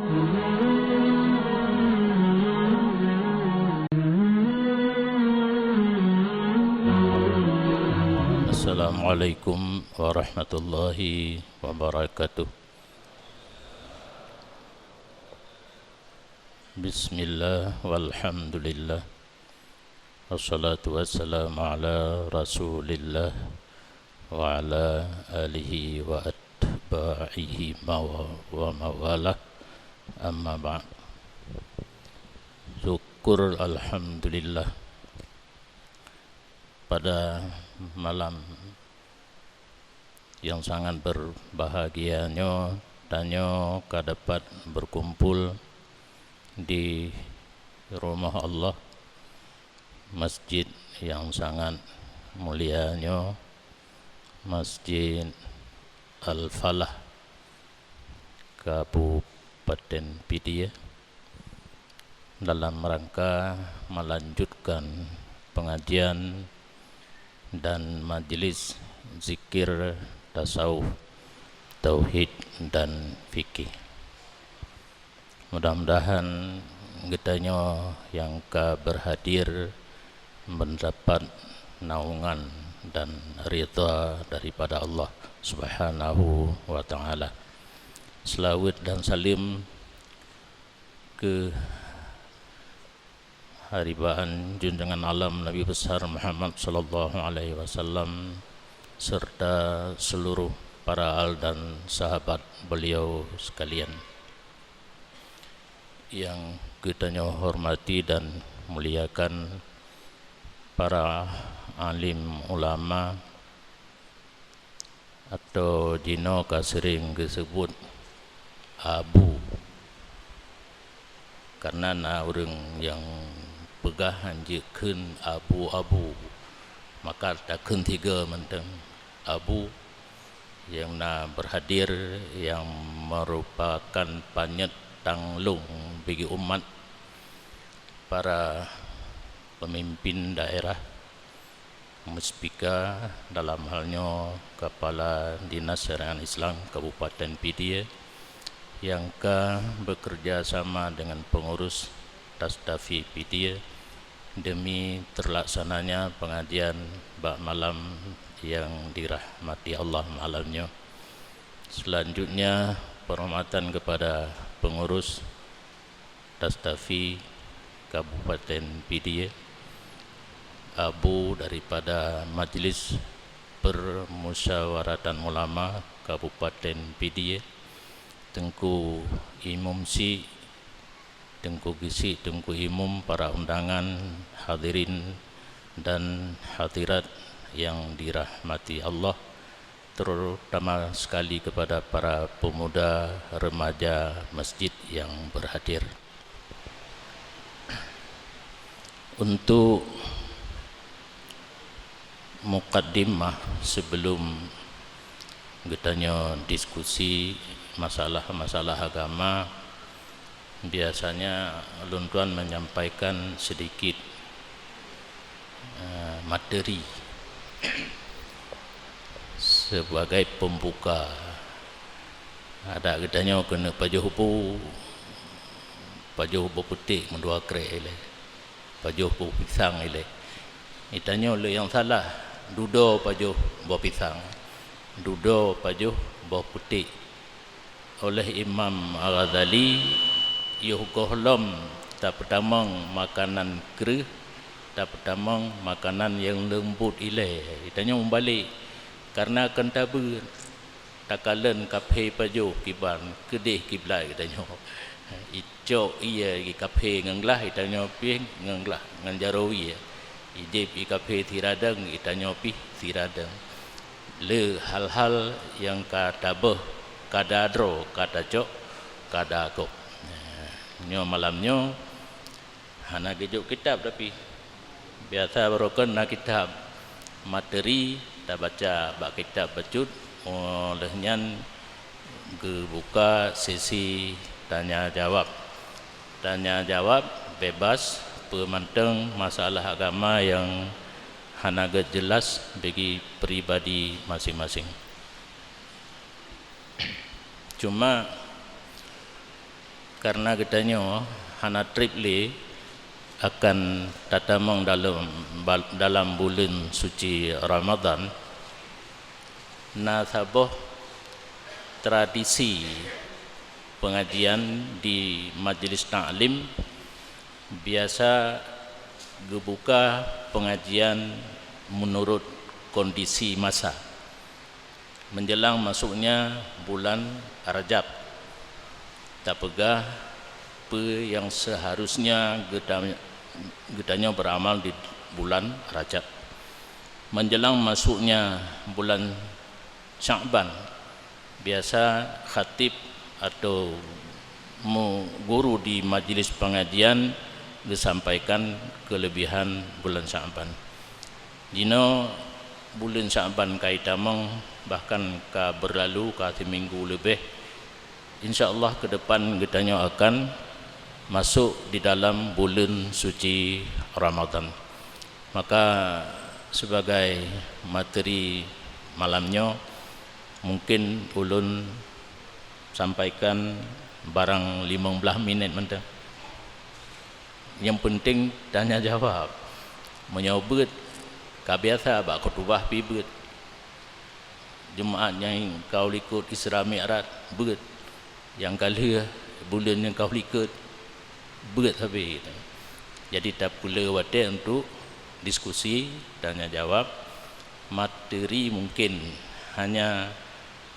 Assalamualaikum warahmatullahi wabarakatuh. Bismillah walhamdulillah, wassalatu wassalamu ala rasulillah wa ala alihi wa atba'ihi wa mawalah, amma ba'd. Syukur alhamdulillah, pada malam yang sangat berbahagianya danyo dapat berkumpul di rumah Allah, masjid yang sangat mulianya, Masjid Al-Falah, Kabupaten Pidie, dalam rangka melanjutkan pengajian dan majelis zikir tasawuf, tauhid dan fikih. Mudah-mudahan getanya yang berhadir mendapat naungan dan ridha daripada Allah Subhanahu wa taala. Selawat dan salim ke haribaan junjungan alam Nabi besar Muhammad sallallahu alaihi wasallam serta seluruh para al dan sahabat beliau sekalian. Yang kita hormati dan muliakan para alim ulama atau dino kasering disebut abu, karena orang yang pegah anjekeun abu-abu maka takun tiga menteng abu yang berhadir, yang merupakan panyet tanglung bagi umat, para pemimpin daerah, muspika dalam halnya Kepala Dinas Syariah Islam Kabupaten Pidie yang bekerja sama dengan pengurus Tasdafi Pidie demi terlaksananya pengajian bak malam yang dirahmati Allah malamnya. Selanjutnya penghormatan kepada pengurus Tasdafi Kabupaten Pidie, abu daripada Majelis Permusyawaratan Ulama Kabupaten Pidie, Tengku Imam Si, Tengku Gisi, Tengku Imam, para undangan, hadirin dan hadirat yang dirahmati Allah, terutama sekali kepada para pemuda remaja masjid yang berhadir. Untuk mukaddimah sebelum kita diskusi masalah-masalah agama, biasanya Luntuan menyampaikan sedikit materi sebagai pembuka. Ada gedanya kena pajuh hupu putih mendua kre ile, pajuh hupu pisang ile. Itanya oleh yang salah, dudo pajuh buah pisang, dudo pajuh buah putih. Oleh Imam Al-Ghazali, yuhkohlom tak pertamang makanan kerih, tak pertamang makanan yang lembut ile. Itanya membalik karena akan tabu takalan kaphe pajo kiban kedih kiblat itanya. Icok iya gi kaphe nganglah itanya pi nganglah nganjarawi. Ijib i kaphe tiradang itanya pi tiradang. Le hal-hal yang katabah kadadro kadacok kadakok. Nyo malamnya hana gejuk kitab, tapi biasa barokan na kitab materi tak baca bak kitab bacut. Olehnya buka sesi tanya jawab bebas, pemanteng masalah agama yang hana jelas bagi pribadi masing-masing. Cuma karena katanya hana trip le akan tatamang dalam bulan suci Ramadan. Nasabah tradisi pengajian di majlis ta'lim biasa gebuka pengajian menurut kondisi masa menjelang masuknya bulan Rajab. Tak pegah apa yang seharusnya gedanya beramal di bulan Rajab. Menjelang masuknya bulan Sya'ban, biasa khatib atau guru di majlis pengajian disampaikan kelebihan bulan Sya'ban. Dino bulan Sya'ban kaitamang bahkan ka berlalu ka seminggu lebih, insyaallah ke depan gedanya akan masuk di dalam bulan suci Ramadan. Maka sebagai materi malamnya mungkin ulun sampaikan barang 15 minit mentang. Yang penting tanya jawab. Menyobet kabiasa bak khutbah pi bet. Jemaat yang kau ikut Isra Mi'raj bet. Yang kali bulan yang kau ikut bet habis. Jadi tak pula wadah untuk diskusi tanya jawab. Materi mungkin hanya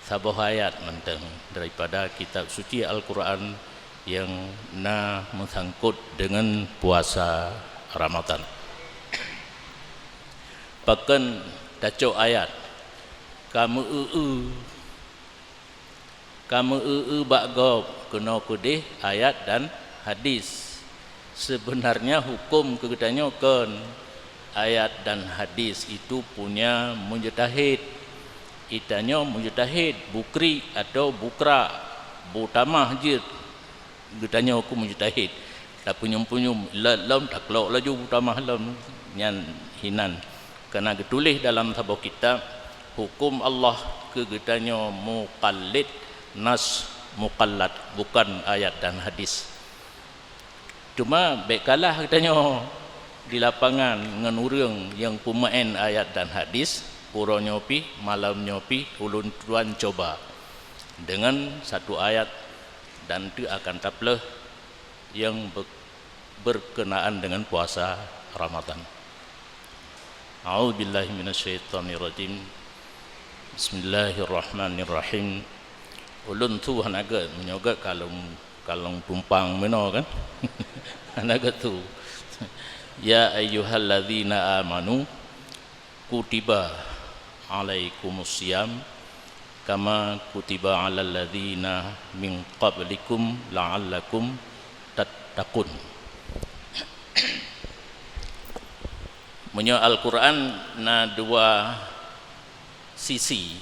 sabah ayat mentang daripada kitab suci Al-Quran yang mengsangkut dengan puasa Ramadan. Bahkan tajuk ayat kamu bakgob kena kudih ayat dan hadis. Sebenarnya hukum kegetanya kan ayat dan hadis itu punya mujtahid. Itanya mujtahid bukri atau bukra butamah je getanya hukum mujtahid. Tak punyum lam tak kelok laju butamah lam nyan hinan. Karena ditulis dalam sebuah kitab hukum Allah kegetanya muqallid nas muqallad, bukan ayat dan hadis. Cuma baik kalah katanya di lapangan dengan orang yang pemain ayat dan hadis, urangnya pi malamnya pi ulun tuan coba dengan satu ayat dan itu akan tapleh yang berkenaan dengan puasa Ramadan. A'udzubillahi minasyaitonirrajim. Bismillahirrahmanirrahim. Ulun tu hanaga menyoga kalung tumpang meno kan. Hanaga tu. Ya ayyuhalladzina amanu kutiba alaikumusiyam kama kutiba alal ladzina min qablikum la'allakum tattaqun. Menyo Al-Quran na dua sisi.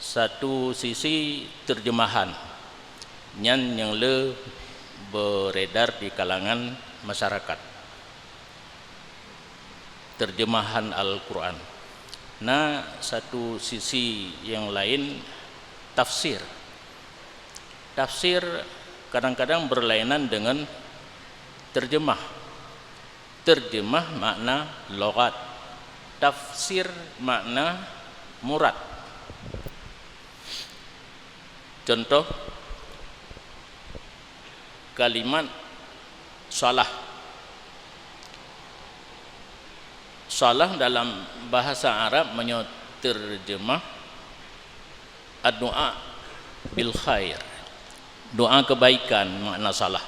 Satu sisi terjemahan yang le beredar di kalangan masyarakat, terjemahan Al-Quran. Nah, satu sisi yang lain tafsir. Tafsir kadang-kadang berlainan dengan terjemah. Terjemah makna loghat, tafsir makna murad. Contoh kalimat salah. Salah dalam bahasa Arab terjemah ad-du'a bil khair, doa kebaikan makna salah.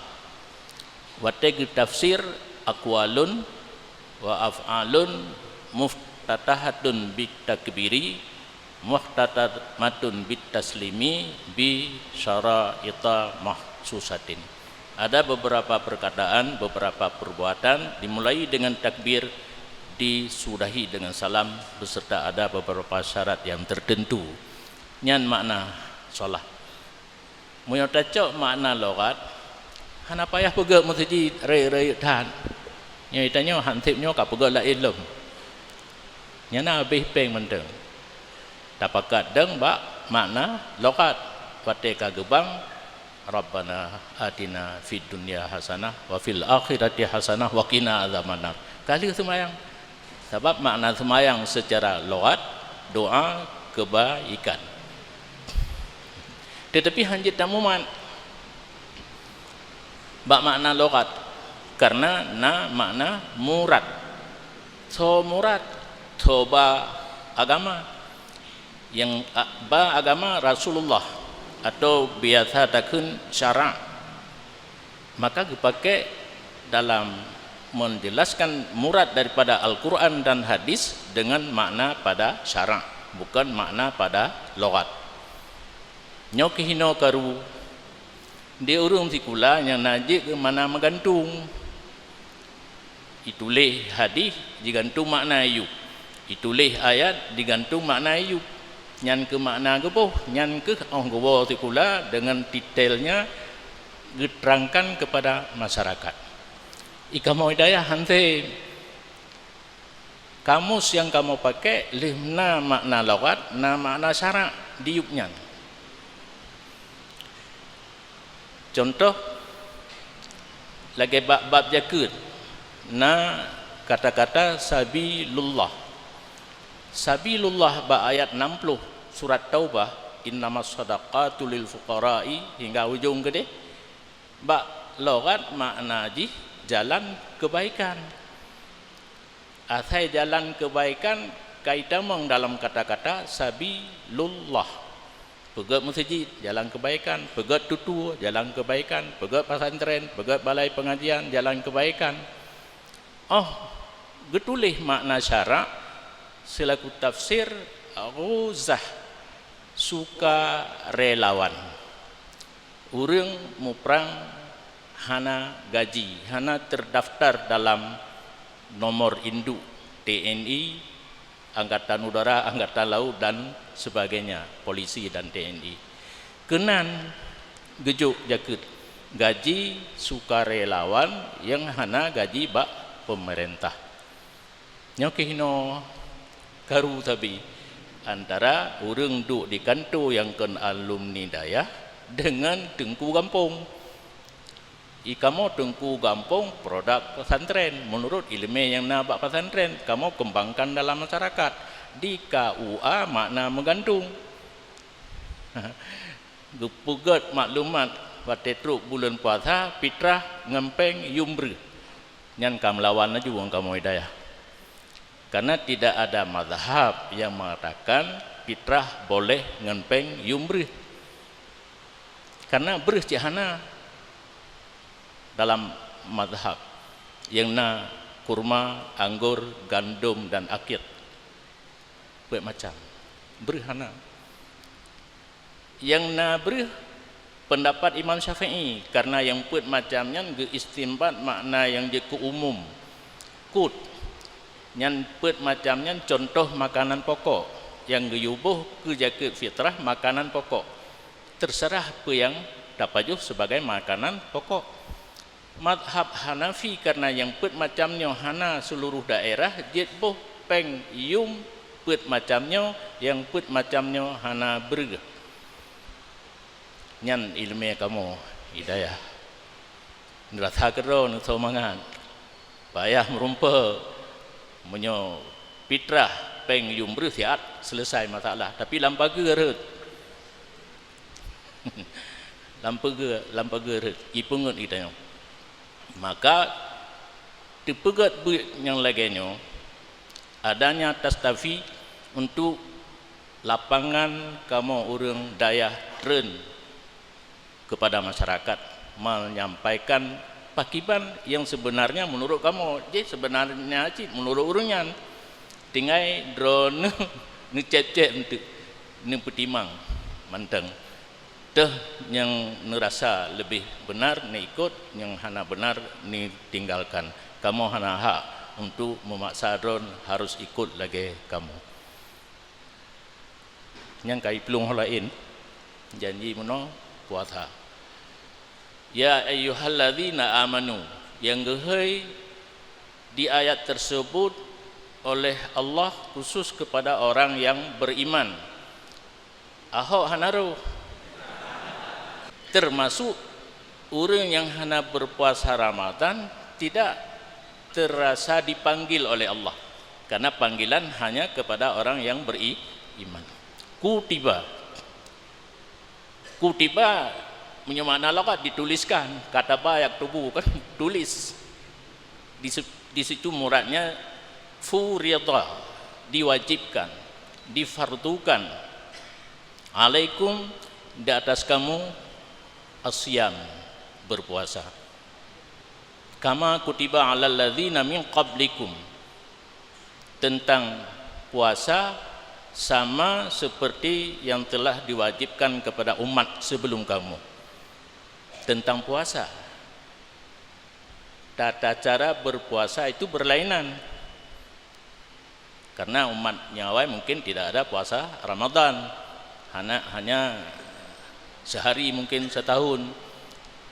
Wa tafsir aqwalun wa af'alun muftatahatun bit takbiri muftatamatun bit taslimi bi syara'ita mahsusatin. Ada beberapa perkataan, beberapa perbuatan dimulai dengan takbir, disudahi dengan salam, beserta ada beberapa syarat yang tertentu. Nyan makna salah. Munyo tacok makna loghat, hana payah pegak masjid rai tan. Nya itanya hantipnya ka pegak la ilm. Nyana habis peng menteng. Tapakat deng bak makna loghat, pate ka gebang Rabbana atina fid dunya hasanah wa fil akhirati hasanah wa qina adzabannar. Kali semayang. Sebab makna semayang secara lughat doa kebaikan. Tetapi hanjit tamuman bak makna lughat karena na makna murad. So murad toba agama yang ba agama Rasulullah atau biasa takun syara, maka dipakai dalam menjelaskan murad daripada Al-Quran dan hadis dengan makna pada syara, bukan makna pada lughat. Nyok hino karu dia urung sikula yang najik ke mana menggantung itulih hadis digantung makna ayub, itulih ayat digantung makna ayub. Nyan ke makna geboh, nyan ke gowo sikula dengan detailnya diterangkan kepada masyarakat. Ikamu hidayah hante kamus yang kamu pakai lihna makna lughat na makna syara diupnya. Contoh lagi bab jakut na kata-kata sabilullah. Sabilullah ba ayat 60 surat Taubah, innamas shadaqatu lil fuqara'i hingga ujung gede. Ba lughat makna ji jalan kebaikan. Asai jalan kebaikan kaitamong dalam kata-kata sabilullah. Pegat masjid jalan kebaikan, pegat tutu jalan kebaikan, pegat pesantren, pegat balai pengajian jalan kebaikan. Oh, getulih makna syara selaku tafsir Ruzah suka relawan. Urang muprang hana gaji, hana terdaftar dalam nomor induk TNI, Angkatan Udara, Angkatan Laut dan sebagainya, polisi dan TNI. Kenan gejuk jakut gaji sukarelawan yang hana gaji bak pemerintah. Nyokihno karu tabi antara urang duk di kantor yang ken alumni daya dengan tengku kampung. Kamu tengku kampung produk pesantren menurut ilmu yang nabak pesantren kamu kembangkan dalam masyarakat. Di KUA makna menggantung. Gupugat maklumat watetruk bulan puasa fitrah ngempeng yumri. Nyan kam lawan aja wong kamu hidayah. Karena tidak ada mazhab yang mengatakan fitrah boleh ngempeng yumri. Karena berjihana dalam mazhab yang na kurma, anggur, gandum dan akid macam berhana. Yang na pendapat Imam Syafi'i karena yang put macamnya geistimbat makna yang je umum kut yang put macamnya contoh makanan pokok yang geyubuh ke jakut fitrah makanan pokok terserah apa yang dapat sebagai makanan pokok. Madhab Hanafi karena yang put macamnya hana seluruh daerah jetboh peng yum put macamnya yang put macamnya hana berge. Nyan ilmu kamu hidayah nerasa kero nu somangan payah merumpa menyo fitrah peng yum bersiat selesai masalah tapi lampaga rut lampaga rut ipungut hidayah. Maka dipegat yang lainnya adanya tastafi untuk lapangan kamu orang daya tren kepada masyarakat menyampaikan pakiban yang sebenarnya menurut kamu jadi sebenarnya menurut urunnya tinggal drone ngecek untuk nimpetimang manteng dah yang nerasa lebih benar ni ikut yang hana benar ni tinggalkan. Kamu hana hak untuk memaksa drone harus ikut lagi kamu. Yang kai pelung lain janji meno puasa. Ya ayyuhalladzina amanu yang gehei di ayat tersebut oleh Allah khusus kepada orang yang beriman. Ahok hanaru termasuk orang yang hanya berpuasa Ramadan tidak terasa dipanggil oleh Allah, karena panggilan hanya kepada orang yang beriman. Kutiba menyemakna laqad, dituliskan, kata bayak tubuh kan tulis di situ, muradnya furida, diwajibkan, difardukan, alaikum, di atas kamu, asyam, berpuasa, kama kutiba alal ladzina min qablikum, tentang puasa sama seperti yang telah diwajibkan kepada umat sebelum kamu. Tentang puasa, tata cara berpuasa itu berlainan, karena umat nyawai mungkin tidak ada puasa Ramadan, hanya sehari mungkin setahun,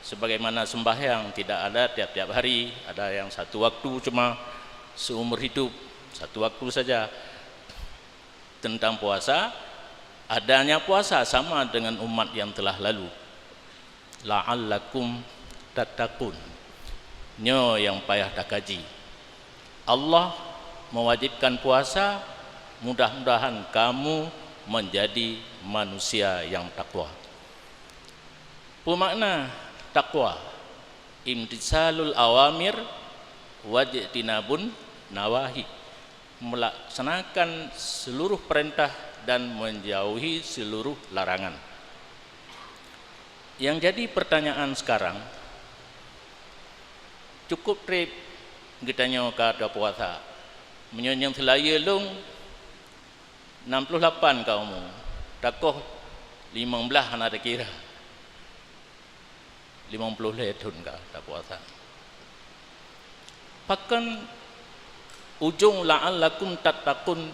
sebagaimana sembahyang tidak ada tiap-tiap hari, ada yang satu waktu cuma seumur hidup, satu waktu saja. Tentang puasa, adanya puasa sama dengan umat yang telah lalu, la'allakum tattaqun, nyo yang payah dah kaji. Allah mewajibkan puasa, mudah-mudahan kamu menjadi manusia yang takwa. Pemakna takwa, imtisalul awamir wajtinabun nawahi, melaksanakan seluruh perintah dan menjauhi seluruh larangan. Yang jadi pertanyaan sekarang, cukup trip getanya kada puasa, menyonyong selaya long 68 kamu, takoh 15 ada kira 50 tahun kada puasa. Bahkan ujung la'allakum tattaqun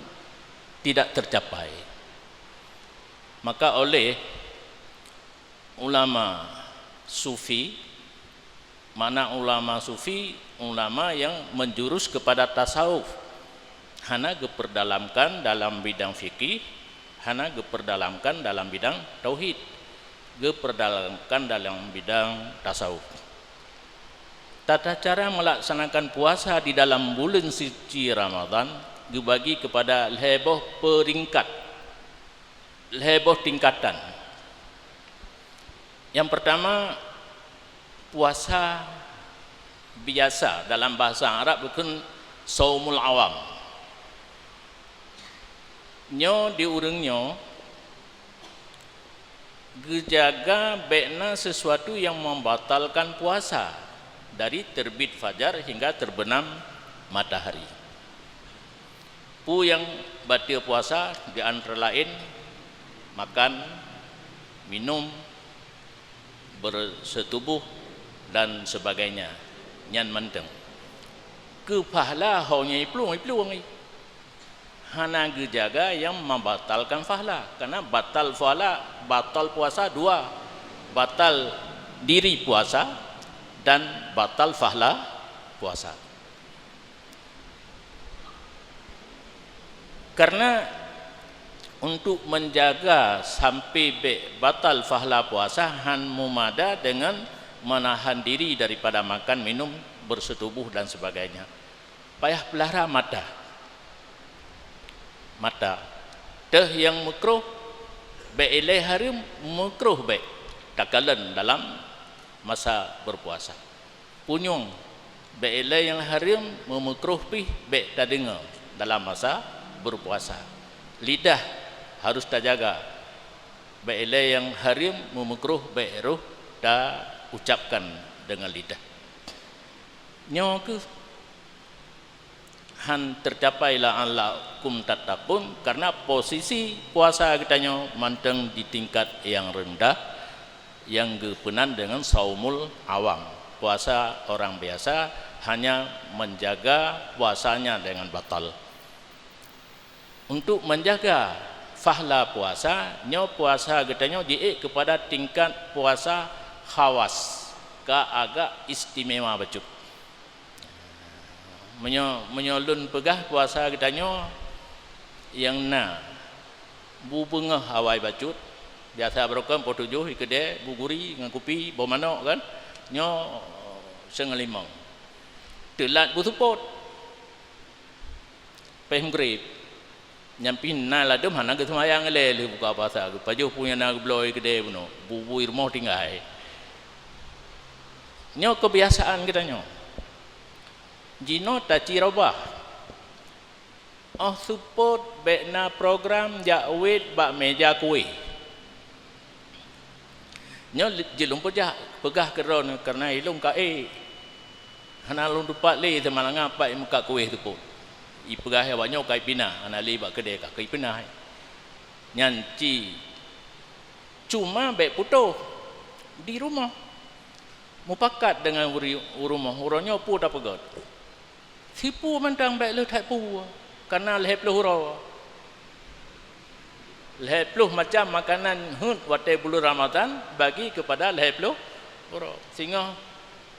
tidak tercapai. Maka oleh ulama sufi, mana ulama sufi, ulama yang menjurus kepada tasawuf, hana geperdalamkan dalam bidang fikih, hana geperdalamkan dalam bidang tauhid, geperdalamkan dalam bidang tasawuf. Tata cara melaksanakan puasa di dalam bulan suci Ramadan dibagi kepada leboh peringkat, leboh tingkatan. Yang pertama, puasa biasa, dalam bahasa Arab bukan saumul awam. Nyo diurangnya gejaga bekna sesuatu yang membatalkan puasa dari terbit fajar hingga terbenam matahari. Pu yang batal puasa di antara lain makan, minum, bersetubuh dan sebagainya, nyan menteng. Ke pahala hanya iplung hana gejaga yang membatalkan pahala, karena batal pahala, batal puasa dua, batal diri puasa dan batal pahala puasa. Karena untuk menjaga sampai batal pahala puasa han mumada dengan menahan diri daripada makan, minum, bersetubuh dan sebagainya. Payah pelihara mata. Teh yang makruh be ilai harim makruh be takalan dalam masa berpuasa. Punyung be ilai yang harim memakruh pi be tadenga dalam masa berpuasa. Lidah harus terjaga. Be ilai yang harim memakruh be ruh ta ucapkan dengan lidah. Nyo ke han tercapailah la'allakum tattaqun, karena posisi puasa kitanya manteng di tingkat yang rendah, yang gepenan dengan saumul awam, puasa orang biasa hanya menjaga puasanya dengan batal. Untuk menjaga fahla puasa, nyo puasa kitanya diik kepada tingkat puasa khawas, ka agak istimewa becut. Menyolun pegah puasa kitanya yang na bu bengah awai bacut, biasa berokam po 7 kedai buguri dengan kopi bawa manok kan nyo 5:30 telat busupot pem grip nyampi na ladum hana ke semayang le buka pasar pajuh punya na bloy kedai puno bubu irmoh tinggai nyo kebiasaan kita nyo jino taci robah support bekna program jakwit bak meja kuih nyo jelum pejah pegah keron karena ilung ka hana lung dupat le semalanga apa muka kuih tu pun i pegah ya banyak kai pina ana le bak kedai ka kai pina nyanci cuma bek puto di rumah mupakat dengan rumah uronyo pu dah pegot sipu mentang bek le thai pu karena leh pluh macam makanan hut wate bulan Ramadan bagi kepada leh pluh sehingga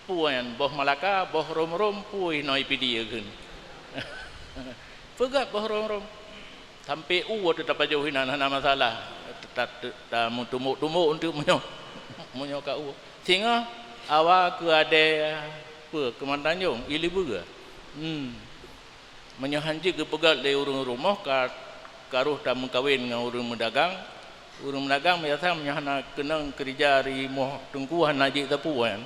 puan boh Malaka boh rom pui noi pidi agun pegat boh rom sampai tu dapat jauhin hana masalah tak tumuk untuk menyo ka sehingga awak ke ada kemantanjung ili buga menyohanji ke pegat le urung rumah karuh tak mengkawin dengan urung mendagang biasa menyohana kenang kerja ri moh tengku hana ji tapuan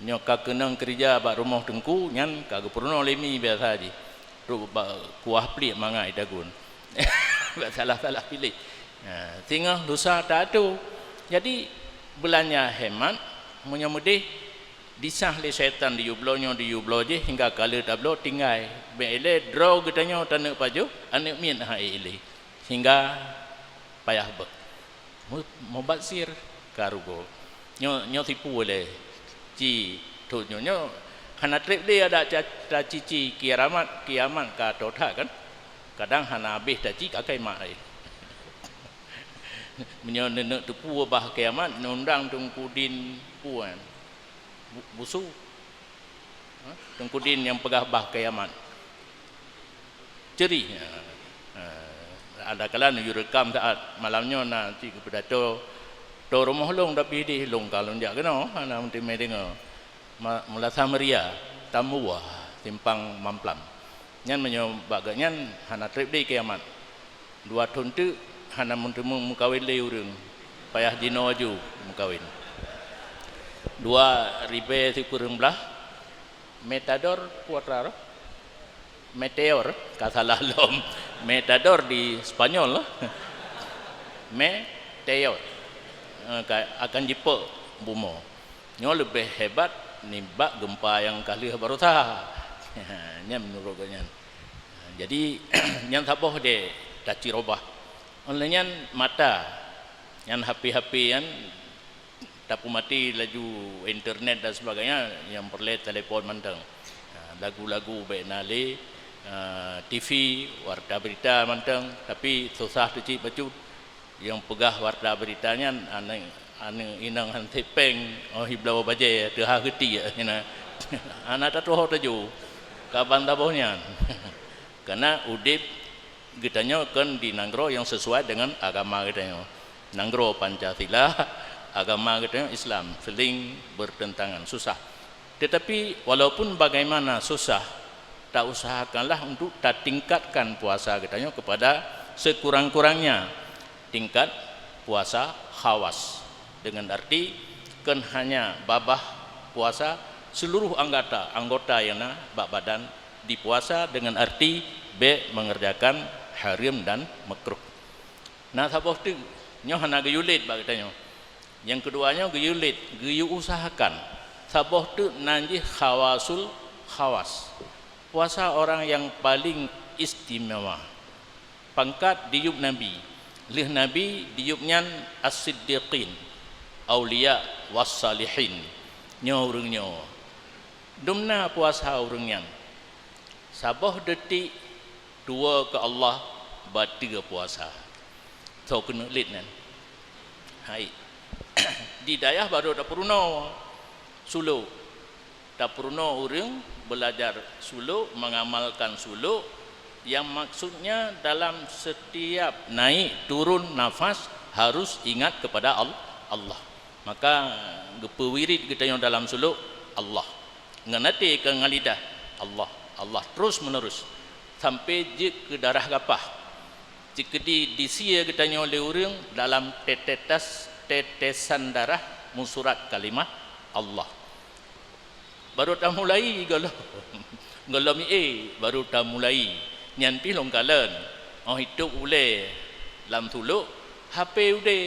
nyoka kenang kerja bak rumah tengku nyan kagak purno lemi biasa ji ru kuah pelik mangai dagun salah pilih sehingga dosa tak ada jadi belanja hemat menyamudih disah le syaitan di yublo je hingga kala tablo tinggai bele draw getanyo tanek paju anek min ha ile hingga payah be mubasir karugo nyo tipu le ci tu nyo hana trip dia ada cici kiamat ka dotha kan kadang hana habis dah ci kakai mak menyo nenek tepu bah kiamat nundang tungkudin puan busu tengkudin yang pegah bah kiamat ceri ada kala nu rekam saat malamnya nanti kepada to rumah long tapi di long kalau jak kena ana mesti mai dengar mula samaria tamua simpang mamplam nyan menyo baganyan hana trip di kiamat dua tuntu hana muntemu mukawin le urang payah dino aju mukawin 2 ribe si kurang belah metador puatra meteor kasalah lom metador di Spanyol meteor akan jipuk bumo nyo lebih hebat nimbak gempa yang kali baru sah nya menurut ganyan jadi yang saboh de taci robah onlenyan mata yang HP-HP yang tapu mati laju internet dan sebagainya yang perlu telefon manteng lagu-lagu benale TV warta berita manteng tapi susah tu cik bacu yang pegah warta beritanya ane inang hantai peng hiblawa baje tu ha geti ina ana ta toho taju kaban tabohnya karena udip getanya kan di nanggro yang sesuai dengan agama getanya nanggro Pancasila agama kita Islam seling bertentangan susah tetapi walaupun bagaimana susah tak usahakanlah untuk tak tingkatkan puasa kita kepada sekurang-kurangnya tingkat puasa khawas dengan arti kan hanya babah puasa seluruh anggota yang bak badan dipuasa dengan arti mengerjakan haram dan makruh nah sabah tu nyo hana gayulit bak kita yang keduanya gayulit gayu usahakan sabah tu nanti khawasul khawas puasa orang yang paling istimewa pangkat diup nabi lih nabi diupnyan as-siddiqin aulia was-salihin nyo urang nyo dumna puasa urangnya sabah detik 2 ke Allah batiga puasa so kena lit nan hai di dayah baru tak perlu suluk tak perlu orang belajar suluk mengamalkan suluk yang maksudnya dalam setiap naik turun nafas harus ingat kepada Allah. Maka gepewirid kita yang dalam suluk Allah. Nganati ke ngalidah Allah, Allah terus menerus sampai je ke darah gapah. Jika disia kita oleh orang dalam tetesan darah musurat kalimat Allah. Baru dah mulai kalau baru dah mulai nyan pi long kalen hidup ule lam tuluk HP ude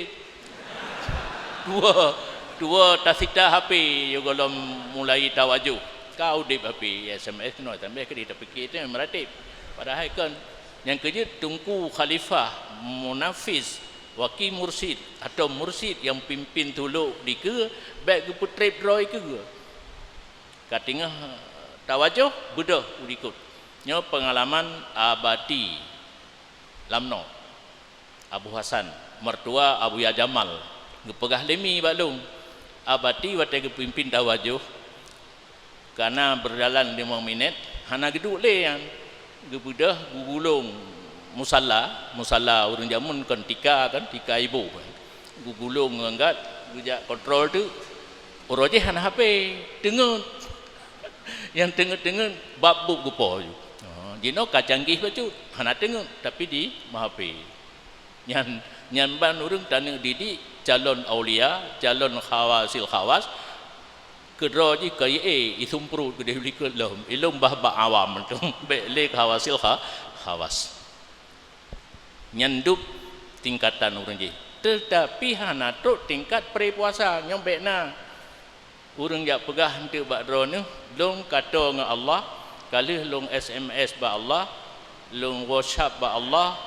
dua tasita HP yo kalau mulai tawajuh kau dip HP SMS no tambah ke kita fikir itu meratib padahal kan yang kerja tungku khalifah munafis waki mursid atau mursid yang pimpin tuluk di ke baik ke putrip roy ke katinga tawajuh budah urikut nyo pengalaman abadi lamno Abu Hasan mertua Abu Ya Jamal gepegah lemi balung abadi wate gepimpin tawajuh karena berjalan 5 minit hana geduk le yang gebudah gugulung musalla orang jamun kan tika ibu gugulung angkat gujak kontrol tu oroje hana HP dengar yang dengar babuk gupo ju jino kacanggih bacu hana dengar tapi di HP nyan ban urang tanang didi calon aulia calon khawasil khawas kedro ji kai isumpru gede likul lom ilum bah awam tum bele khawasil khawas nyanduk tingkatan urang ji tetapi hana tu tingkat pre-puasa nyombekna urang jak pegah henteu bakdro ni long kato dengan Allah kali long SMS ba Allah long WhatsApp ba Allah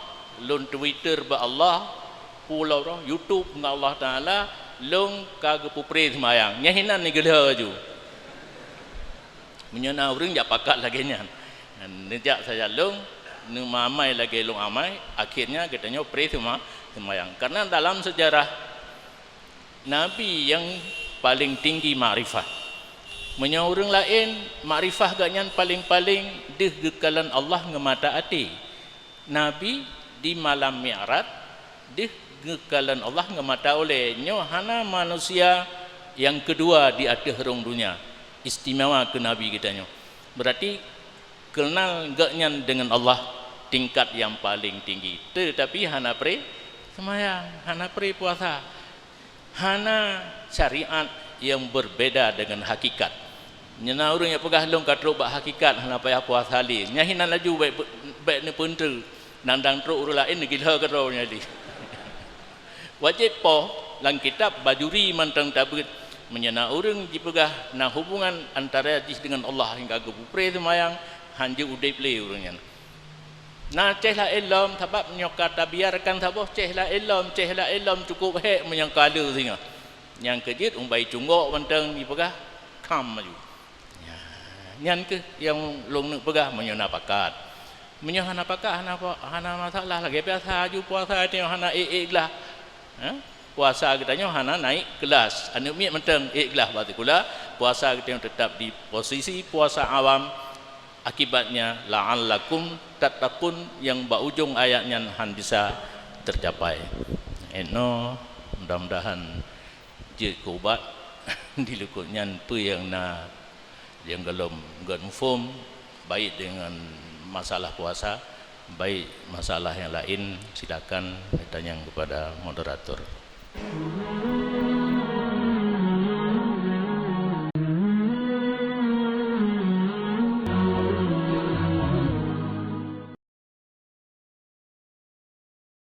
long Twitter ba Allah pulau roh YouTube dengan Allah Taala long kage pupre semayang nyahinan ni gelah ju menyana urang jak pakat lagi nya nejak saja long nu mamai lagi long amai akhirnya katanya pre semayang karena dalam sejarah nabi yang paling tinggi makrifat menyana urang lain makrifah ganyan paling-paling deh gekalan Allah ngemata ati nabi di malam mi'raj deh gekalan Allah ngemata oleh nyo hana manusia yang kedua di atas rong dunia istimewa ke nabi kita nyo berarti kenal gaknyan dengan Allah tingkat yang paling tinggi tetapi hana pre semayang hana pre puasa hana syariat yang berbeda dengan hakikat nyana urang yang pegah long katro bak hakikat hana payah puasa li nyahinan laju baik ni punter nandang tro urang lain gila katro nyali wajib po lang kitab bajuri mantang tabut menyana urang dipegah na hubungan antara jis dengan Allah hingga gupre semayang hanje udip le urangnya na cehla ilom sebab nyokata biarkan saboh cehla ilom cukup hek menyang kala singa yang kejit umbai cunggok mantang dipegah kam maju nyan ke yang long nak pegah menyana pakat menyana pakat hana masalah lagi biasa ju puasa ni hana lah puasa kita nyo hana naik kelas anu mi mentang ikhlas berarti kula puasa kita tetap di posisi puasa awam akibatnya la'allakum tattaqun yang baujung ayatnya han bisa tercapai eno mudah-mudahan je kubat dilukutnya pe yang na yang gelom gonfom baik dengan masalah puasa baik masalah yang lain silakan ditanya kepada moderator.